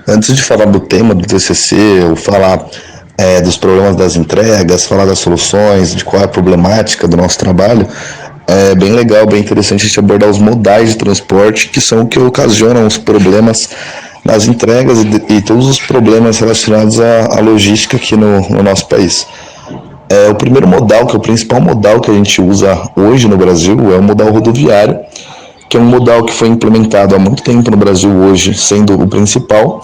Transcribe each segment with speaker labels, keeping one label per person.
Speaker 1: Antes de falar do tema do TCC, eu falar dos problemas das entregas, falar das soluções, de qual é a problemática do nosso trabalho, é bem legal, bem interessante a gente abordar os modais de transporte, que são o que ocasionam os problemas nas entregas e todos os problemas relacionados à logística aqui no nosso país. O primeiro modal, que é o principal modal que a gente usa hoje no Brasil, é o modal rodoviário, que é um modal que foi implementado há muito tempo no Brasil hoje, sendo o principal.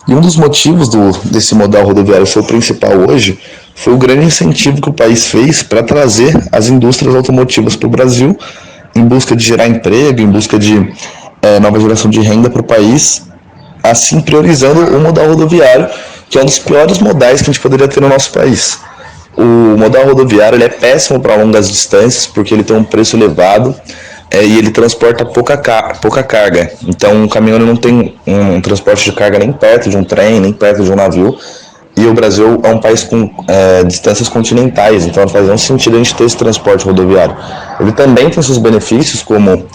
Speaker 1: E um dos motivos desse modal rodoviário ser o principal hoje foi o grande incentivo que o país fez para trazer as indústrias automotivas para o Brasil, em busca de gerar emprego, em busca de nova geração de renda para o país, assim priorizando o modal rodoviário, que é um dos piores modais que a gente poderia ter no nosso país. O modal rodoviário ele é péssimo para longas distâncias, porque ele tem um preço elevado, e ele transporta pouca carga. Então, o caminhão não tem um transporte de carga nem perto de um trem, nem perto de um navio. E o Brasil é um país com distâncias continentais, então faz um sentido a gente ter esse transporte rodoviário. Ele também tem seus benefícios, como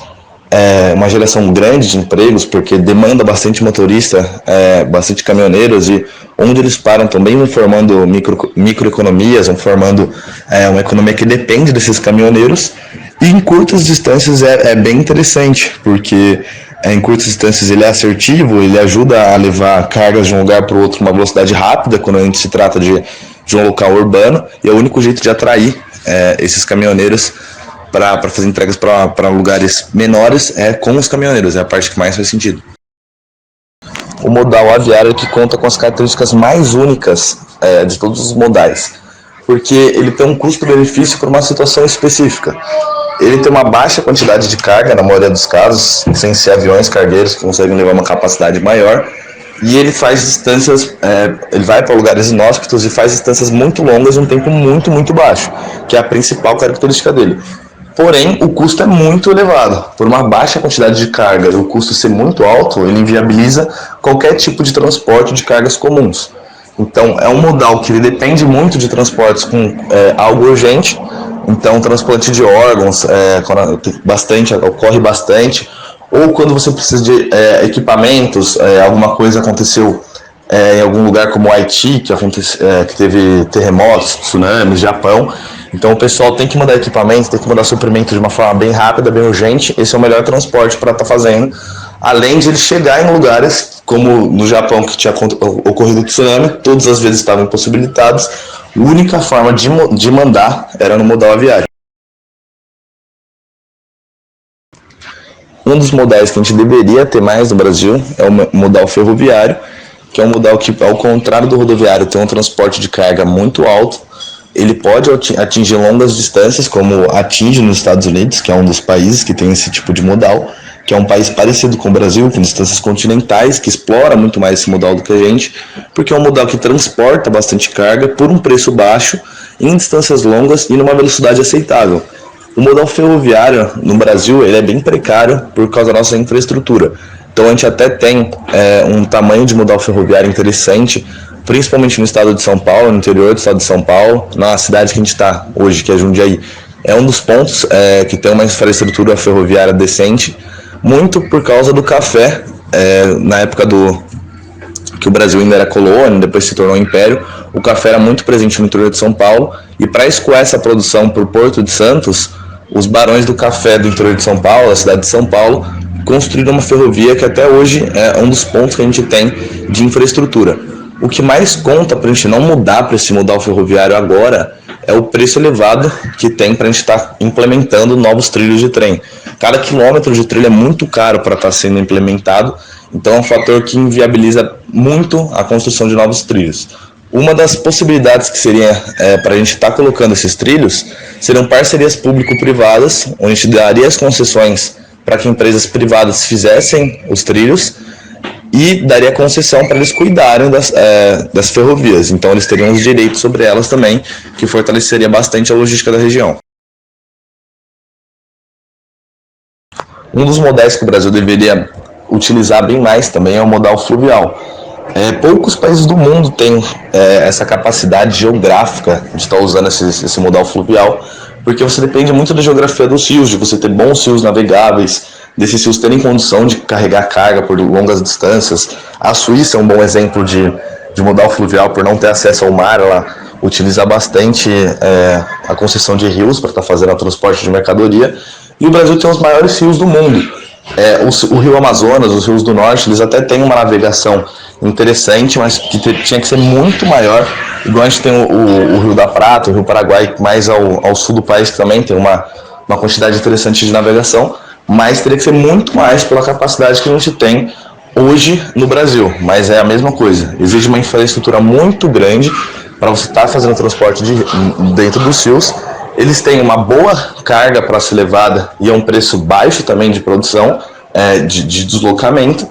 Speaker 1: uma geração grande de empregos, porque demanda bastante motorista, bastante caminhoneiros, e onde eles param também vão formando microeconomias, vão formando uma economia que depende desses caminhoneiros. E em curtas distâncias é bem interessante, porque em curtas distâncias ele é assertivo, ele ajuda a levar cargas de um lugar para o outro uma velocidade rápida, quando a gente se trata de um local urbano, e é o único jeito de atrair esses caminhoneiros para fazer entregas para lugares menores com os caminhoneiros, é a parte que mais faz sentido. O modal aviário é que conta com as características mais únicas de todos os modais, porque ele tem um custo-benefício para uma situação específica. Ele tem uma baixa quantidade de carga, na maioria dos casos, sem ser aviões cargueiros que conseguem levar uma capacidade maior, e ele faz distâncias, ele vai para lugares inóspitos e faz distâncias muito longas em um tempo muito, muito baixo, que é a principal característica dele. Porém, o custo é muito elevado. Por uma baixa quantidade de carga e o custo ser muito alto, ele inviabiliza qualquer tipo de transporte de cargas comuns. Então, é um modal que ele depende muito de transportes com algo urgente. Então, transplante de órgãos ocorre bastante. Ou quando você precisa de equipamentos, alguma coisa aconteceu em algum lugar como o Haiti, que teve terremotos, tsunamis, Japão. Então o pessoal tem que mandar equipamento, tem que mandar suprimento de uma forma bem rápida, bem urgente. Esse é o melhor transporte para estar fazendo. Além de ele chegar em lugares como no Japão, que tinha ocorrido o tsunami, todas as vezes estavam impossibilitados. A única forma de mandar era no modal aviário. Um dos modais que a gente deveria ter mais no Brasil é o modal ferroviário, que é um modal que, ao contrário do rodoviário, tem um transporte de carga muito alto. Ele pode atingir longas distâncias, como atinge nos Estados Unidos, que é um dos países que tem esse tipo de modal, que é um país parecido com o Brasil, com distâncias continentais, que explora muito mais esse modal do que a gente, porque é um modal que transporta bastante carga por um preço baixo, em distâncias longas e numa velocidade aceitável. O modal ferroviário no Brasil ele é bem precário por causa da nossa infraestrutura. Então a gente até tem um tamanho de modal ferroviário interessante, principalmente no estado de São Paulo, no interior do estado de São Paulo, na cidade que a gente está hoje, que é Jundiaí. É um dos pontos que tem uma infraestrutura ferroviária decente, muito por causa do café, na época que o Brasil ainda era colônia, depois se tornou império, o café era muito presente no interior de São Paulo, e para escoar essa produção para o Porto de Santos, os barões do café do interior de São Paulo, da cidade de São Paulo, construíram uma ferrovia que até hoje é um dos pontos que a gente tem de infraestrutura. O que mais conta para a gente não mudar para esse modal ferroviário agora é o preço elevado que tem para a gente estar implementando novos trilhos de trem. Cada quilômetro de trilho é muito caro para estar sendo implementado, então é um fator que inviabiliza muito a construção de novos trilhos. Uma das possibilidades que seria para a gente estar colocando esses trilhos seriam parcerias público-privadas, onde a gente daria as concessões para que empresas privadas fizessem os trilhos e daria concessão para eles cuidarem das ferrovias. Então eles teriam os direitos sobre elas também, que fortaleceria bastante a logística da região. Um dos modais que o Brasil deveria utilizar bem mais também é o modal fluvial. Poucos países do mundo têm essa capacidade geográfica de estar usando esse modal fluvial, porque você depende muito da geografia dos rios, de você ter bons rios navegáveis, desses fios terem condição de carregar carga por longas distâncias. A Suíça é um bom exemplo de modal fluvial por não ter acesso ao mar, ela utiliza bastante a concessão de rios para estar fazendo o transporte de mercadoria, e o Brasil tem os maiores rios do mundo. O rio Amazonas, os rios do norte, eles até têm uma navegação interessante, mas que tinha que ser muito maior, igual a gente tem o Rio da Prata, o Rio Paraguai, mais ao sul do país, que também tem uma quantidade interessante de navegação, mas teria que ser muito mais pela capacidade que a gente tem hoje no Brasil. Mas é a mesma coisa, exige uma infraestrutura muito grande para você estar fazendo transporte dentro dos rios. Eles têm uma boa carga para ser levada e é um preço baixo também de produção, de deslocamento,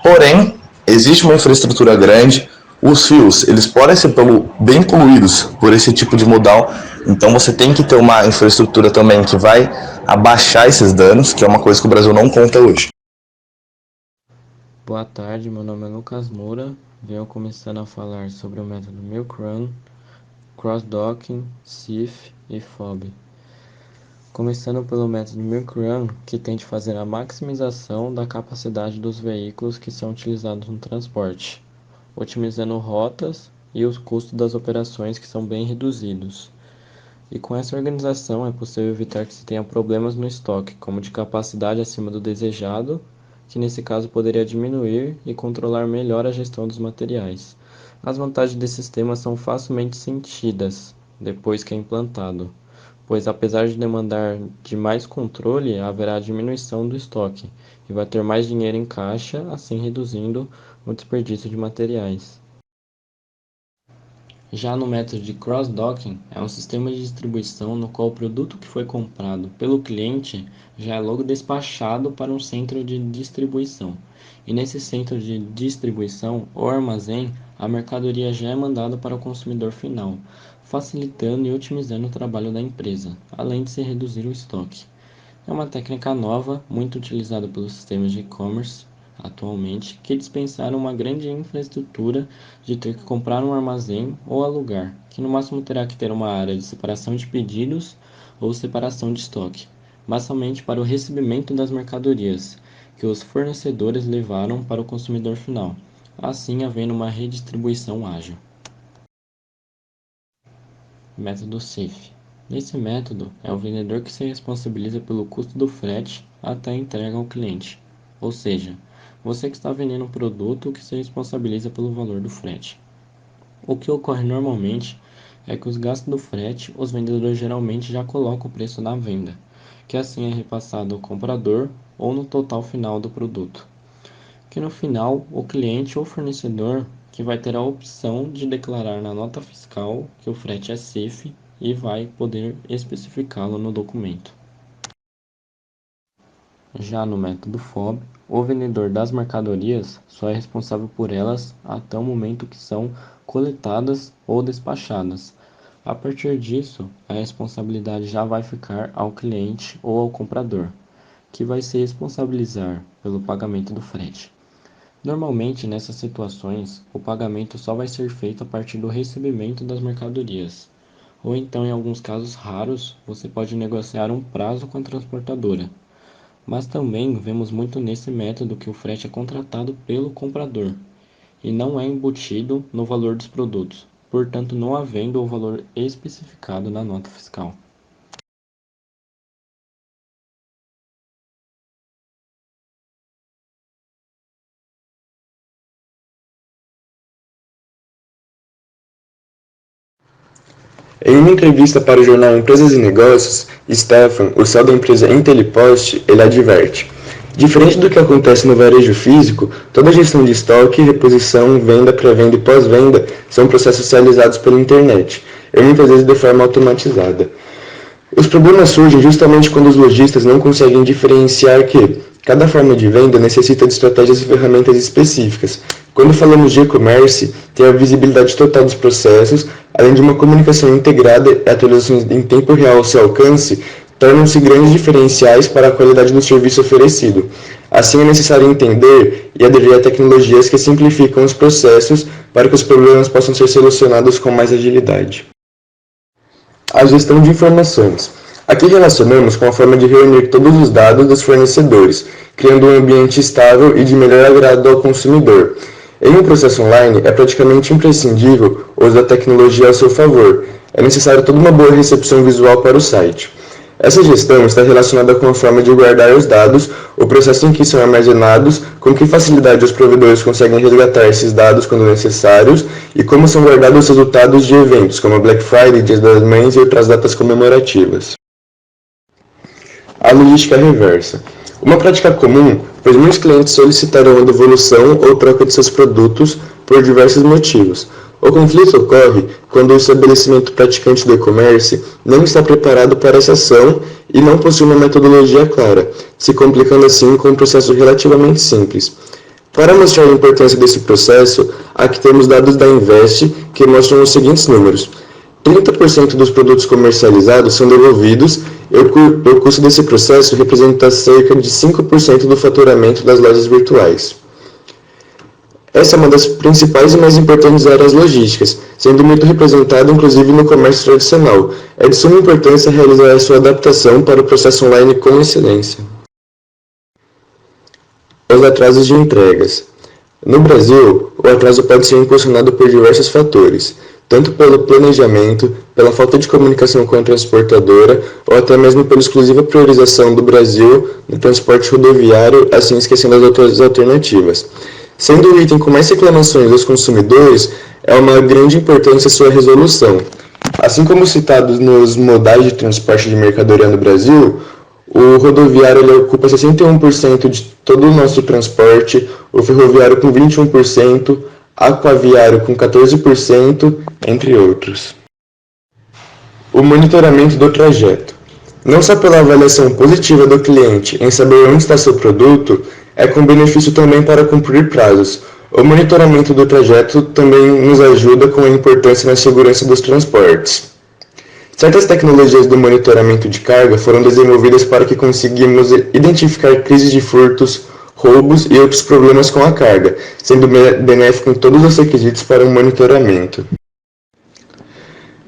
Speaker 1: porém existe uma infraestrutura grande. Os rios, eles podem ser bem poluídos por esse tipo de modal, então você tem que ter uma infraestrutura também que vai abaixar esses danos, que é uma coisa que o Brasil não conta hoje.
Speaker 2: Boa tarde, meu nome é Lucas Moura, venho começando a falar sobre o método Milk Run, Cross-Docking, SIF e FOB. Começando pelo método Milk Run, que tende a fazer a maximização da capacidade dos veículos que são utilizados no transporte, otimizando rotas e os custos das operações, que são bem reduzidos. E com essa organização é possível evitar que se tenha problemas no estoque, como de capacidade acima do desejado, que nesse caso poderia diminuir e controlar melhor a gestão dos materiais. As vantagens desse sistema são facilmente sentidas depois que é implantado, pois apesar de demandar de mais controle, haverá diminuição do estoque e vai ter mais dinheiro em caixa, assim reduzindo o desperdício de materiais. Já no método de cross-docking, é um sistema de distribuição no qual o produto que foi comprado pelo cliente já é logo despachado para um centro de distribuição. E nesse centro de distribuição ou armazém, a mercadoria já é mandada para o consumidor final, facilitando e otimizando o trabalho da empresa, além de se reduzir o estoque. É uma técnica nova, muito utilizada pelos sistemas de e-commerce atualmente, que dispensaram uma grande infraestrutura de ter que comprar um armazém ou alugar, que no máximo terá que ter uma área de separação de pedidos ou separação de estoque, mas somente para o recebimento das mercadorias que os fornecedores levaram para o consumidor final, assim havendo uma redistribuição ágil. Método SIF. Nesse método, é o vendedor que se responsabiliza pelo custo do frete até a entrega ao cliente, ou seja, você que está vendendo um produto que se responsabiliza pelo valor do frete. O que ocorre normalmente é que os gastos do frete, os vendedores geralmente já colocam o preço na venda, que assim é repassado ao comprador ou no total final do produto. Que no final, o cliente ou fornecedor que vai ter a opção de declarar na nota fiscal que o frete é SIF e vai poder especificá-lo no documento. Já no método FOB, o vendedor das mercadorias só é responsável por elas até o momento que são coletadas ou despachadas. A partir disso, a responsabilidade já vai ficar ao cliente ou ao comprador, que vai se responsabilizar pelo pagamento do frete. Normalmente, nessas situações, o pagamento só vai ser feito a partir do recebimento das mercadorias, ou então, em alguns casos raros, você pode negociar um prazo com a transportadora. Mas também vemos muito nesse método que o frete é contratado pelo comprador e não é embutido no valor dos produtos, portanto não havendo o valor especificado na nota fiscal.
Speaker 3: Em uma entrevista para o jornal Empresas e Negócios, Stefan, o CEO da empresa Intelipost, ele adverte: diferente do que acontece no varejo físico, toda a gestão de estoque, reposição, venda, pré-venda e pós-venda são processos realizados pela internet, e muitas vezes de forma automatizada. Os problemas surgem justamente quando os lojistas não conseguem diferenciar que cada forma de venda necessita de estratégias e ferramentas específicas. Quando falamos de e-commerce, tem a visibilidade total dos processos, além de uma comunicação integrada e atualizações em tempo real ao seu alcance, tornam-se grandes diferenciais para a qualidade do serviço oferecido. Assim, é necessário entender e aderir a tecnologias que simplificam os processos para que os problemas possam ser solucionados com mais agilidade. A gestão de informações. Aqui relacionamos com a forma de reunir todos os dados dos fornecedores, criando um ambiente estável e de melhor agrado ao consumidor. Em um processo online, é praticamente imprescindível o uso da tecnologia a seu favor. É necessário toda uma boa recepção visual para o site. Essa gestão está relacionada com a forma de guardar os dados, o processo em que são armazenados, com que facilidade os provedores conseguem resgatar esses dados quando necessários e como são guardados os resultados de eventos como Black Friday, Dia das Mães e outras datas comemorativas. A logística reversa. Uma prática comum, pois muitos clientes solicitarão a devolução ou troca de seus produtos por diversos motivos. O conflito ocorre quando o estabelecimento praticante do e-commerce não está preparado para essa ação e não possui uma metodologia clara, se complicando assim com um processo relativamente simples. Para mostrar a importância desse processo, aqui temos dados da Invest que mostram os seguintes números. 30% dos produtos comercializados são devolvidos e o custo desse processo representa cerca de 5% do faturamento das lojas virtuais. Essa é uma das principais e mais importantes áreas logísticas, sendo muito representada inclusive no comércio tradicional. É de suma importância realizar a sua adaptação para o processo online com excelência. Os atrasos de entregas. No Brasil, o atraso pode ser impulsionado por diversos fatores, tanto pelo planejamento, pela falta de comunicação com a transportadora ou até mesmo pela exclusiva priorização do Brasil no transporte rodoviário, assim esquecendo as outras alternativas. Sendo o item com mais reclamações dos consumidores, é uma grande importância sua resolução. Assim como citados nos modais de transporte de mercadoria no Brasil, o rodoviário ele ocupa 61% de todo o nosso transporte, o ferroviário com 21%, aquaviário com 14%, entre outros. O monitoramento do trajeto. Não só pela avaliação positiva do cliente em saber onde está seu produto, é com benefício também para cumprir prazos. O monitoramento do trajeto também nos ajuda com a importância na segurança dos transportes. Certas tecnologias do monitoramento de carga foram desenvolvidas para que conseguimos identificar crises de furtos, roubos e outros problemas com a carga, sendo benéfico em todos os requisitos para um monitoramento.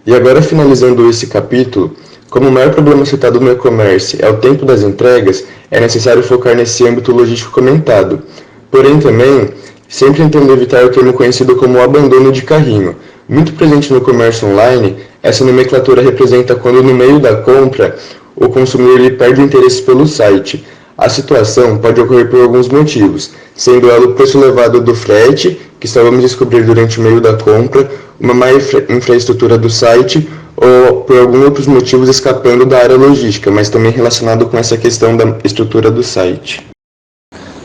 Speaker 3: E agora, finalizando esse capítulo, como o maior problema citado no e-commerce é o tempo das entregas, é necessário focar nesse âmbito logístico comentado. Porém, também, sempre tentando evitar o termo conhecido como abandono de carrinho. Muito presente no comércio online, essa nomenclatura representa quando no meio da compra, o consumidor ele perde o interesse pelo site. A situação pode ocorrer por alguns motivos, sendo ela o preço elevado do frete, que só vamos descobrir durante o meio da compra, uma má infraestrutura do site, ou por alguns outros motivos escapando da área logística, mas também relacionado com essa questão da estrutura do site.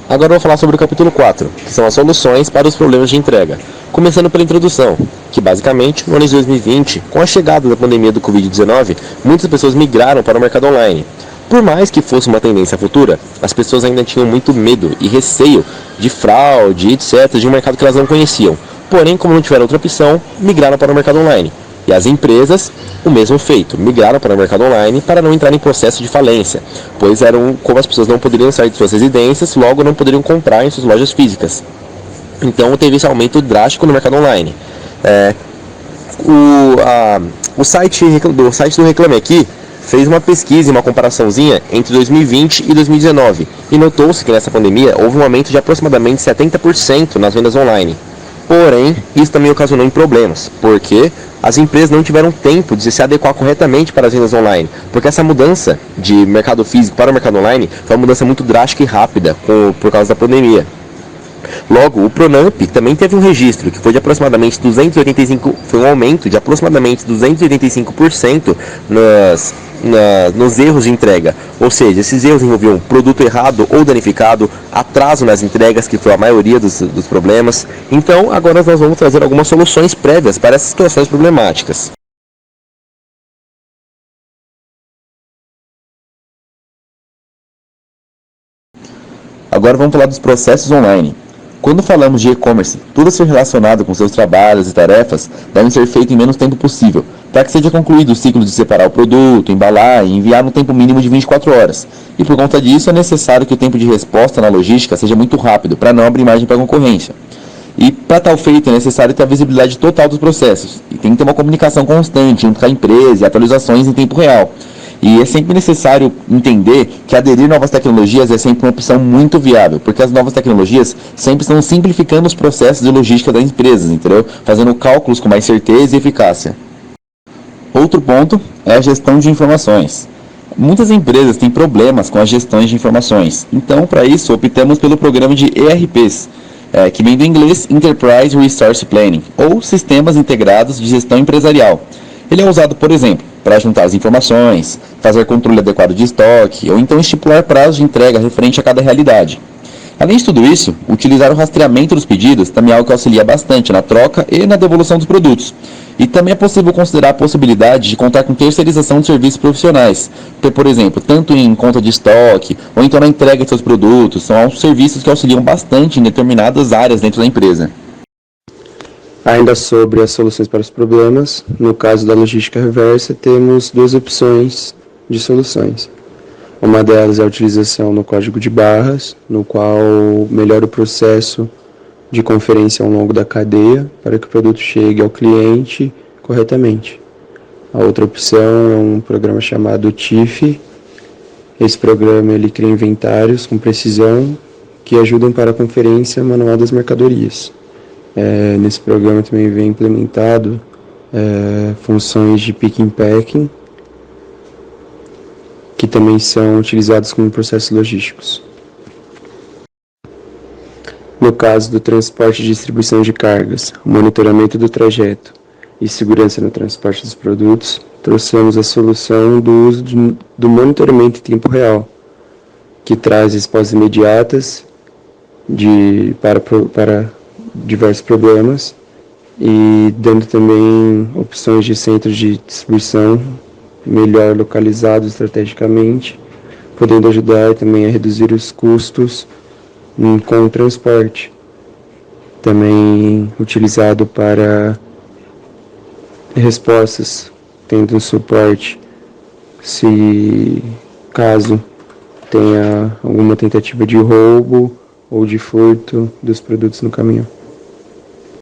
Speaker 4: Agora eu vou falar sobre o capítulo 4, que são as soluções para os problemas de entrega. Começando pela introdução, que basicamente, no ano de 2020, com a chegada da pandemia do Covid-19, muitas pessoas migraram para o mercado online. Por mais que fosse uma tendência futura, as pessoas ainda tinham muito medo e receio de fraude, etc., de um mercado que elas não conheciam. Porém, como não tiveram outra opção, migraram para o mercado online. E as empresas, o mesmo feito, migraram para o mercado online para não entrar em processo de falência, pois como as pessoas não poderiam sair de suas residências, logo não poderiam comprar em suas lojas físicas. Então teve esse aumento drástico no mercado online. O site do Reclame Aqui fez uma pesquisa e uma comparaçãozinha entre 2020 e 2019 e notou-se que nessa pandemia houve um aumento de aproximadamente 70% nas vendas online. Porém, isso também ocasionou em problemas, porque as empresas não tiveram tempo de se adequar corretamente para as vendas online, porque essa mudança de mercado físico para o mercado online foi uma mudança muito drástica e rápida por causa da pandemia. Logo, o Pronamp também teve um registro que foi de aproximadamente 285, foi um aumento de aproximadamente 285% nos erros de entrega, ou seja, esses erros envolviam produto errado ou danificado, atraso nas entregas, que foi a maioria dos problemas. Então, agora nós vamos trazer algumas soluções prévias para essas situações problemáticas.
Speaker 5: Agora vamos falar dos processos online. Quando falamos de e-commerce, tudo a ser relacionado com seus trabalhos e tarefas devem ser feito em menos tempo possível, para que seja concluído o ciclo de separar o produto, embalar e enviar no tempo mínimo de 24 horas. E por conta disso é necessário que o tempo de resposta na logística seja muito rápido, para não abrir margem para a concorrência. E para tal feito é necessário ter a visibilidade total dos processos, e tem que ter uma comunicação constante junto com a empresa e atualizações em tempo real. E é sempre necessário entender que aderir a novas tecnologias é sempre uma opção muito viável, porque as novas tecnologias sempre estão simplificando os processos de logística das empresas, entendeu? Fazendo cálculos com mais certeza e eficácia. Outro ponto é a gestão de informações. Muitas empresas têm problemas com as gestões de informações, então para isso optamos pelo programa de ERPs, que vem do inglês Enterprise Resource Planning, ou Sistemas Integrados de Gestão Empresarial. Ele é usado, por exemplo, para juntar as informações, fazer controle adequado de estoque, ou então estipular prazos de entrega referente a cada realidade. Além de tudo isso, utilizar o rastreamento dos pedidos também é algo que auxilia bastante na troca e na devolução dos produtos. E também é possível considerar a possibilidade de contar com terceirização de serviços profissionais, por exemplo, tanto em conta de estoque ou então na entrega de seus produtos, são serviços que auxiliam bastante em determinadas áreas dentro da empresa.
Speaker 3: Ainda sobre as soluções para os problemas, no caso da logística reversa, temos duas opções de soluções. Uma delas é a utilização no código de barras, no qual melhora o processo de conferência ao longo da cadeia para que o produto chegue ao cliente corretamente. A outra opção é um programa chamado TIFF. Esse programa ele cria inventários com precisão que ajudam para a conferência manual das mercadorias. Nesse programa também vem implementado funções de pick and packing, que também são utilizados como processos logísticos. No caso do transporte e distribuição de cargas, monitoramento do trajeto e segurança no transporte dos produtos, trouxemos a solução do uso do monitoramento em tempo real, que traz respostas imediatas para diversos problemas e dando também opções de centros de distribuição melhor localizados estrategicamente, podendo ajudar também a reduzir os custos com o transporte. Também utilizado para respostas, tendo um suporte se caso tenha alguma tentativa de roubo ou de furto dos produtos no caminhão.